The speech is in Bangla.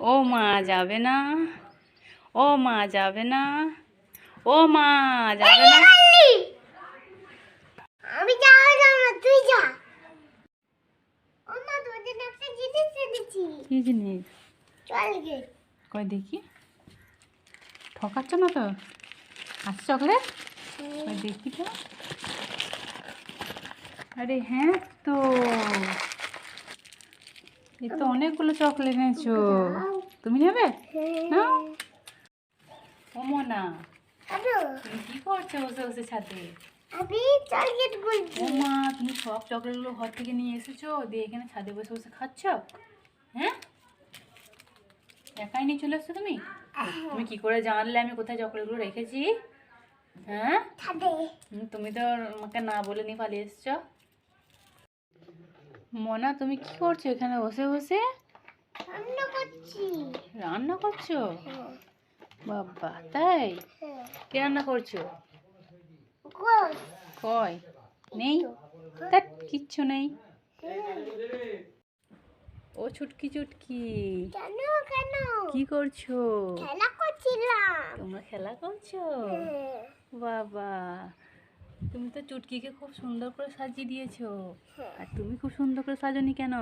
ও মা যাবে না, ও মা যাবে না, ও মা যাবে না। আমি যাবো না, তুই যা। ও মা, তোর জন্য একটা জিনিস এনেছি। কি জিনিস? চল গে। কই দেখি, ঠকাচ্ছ না তো? আছে চকলেট? কই দেখি তো। আরে হ্যাঁ তো, এ তো অনেকগুলো চকলেট এনেছো। তুমি নেবে? নাও। ও মোনা, তুমি কি করছো বসে বসে ছাদে? আমি চকলেট বলছি। ও মা, তুমি সব চকলেটগুলো ঘর থেকে নিয়ে এসেছো, দিয়ে এখানে ছাদে বসে বসে খাচ্ছ? হ্যাঁ, একাই নিয়ে চলে এসছো তুমি? তুমি কি করে জানলে আমি কোথায় চকলেটগুলো রেখেছি? হ্যাঁ, তুমি তো আমাকে না বলে নিয়ে পালিয়ে এসছো। মোনা, তুমি কি করছো এখানে বসে বসে? রান্না করছি। রান্না করছো? বাবা, তাই? কি রান্না করছো? কই নেই, তা কিচ্ছু নেই। ও ছুটকি চুটকি, কেন কেন? কি করছো? খেলা করছিলাম। তোমরা খেলা করছো? বাবা, তুমি তো চুটকিকে খুব সুন্দর করে সাজিয়ে দিয়েছো, আর তুমি খুব সুন্দর করে সাজনি কেন?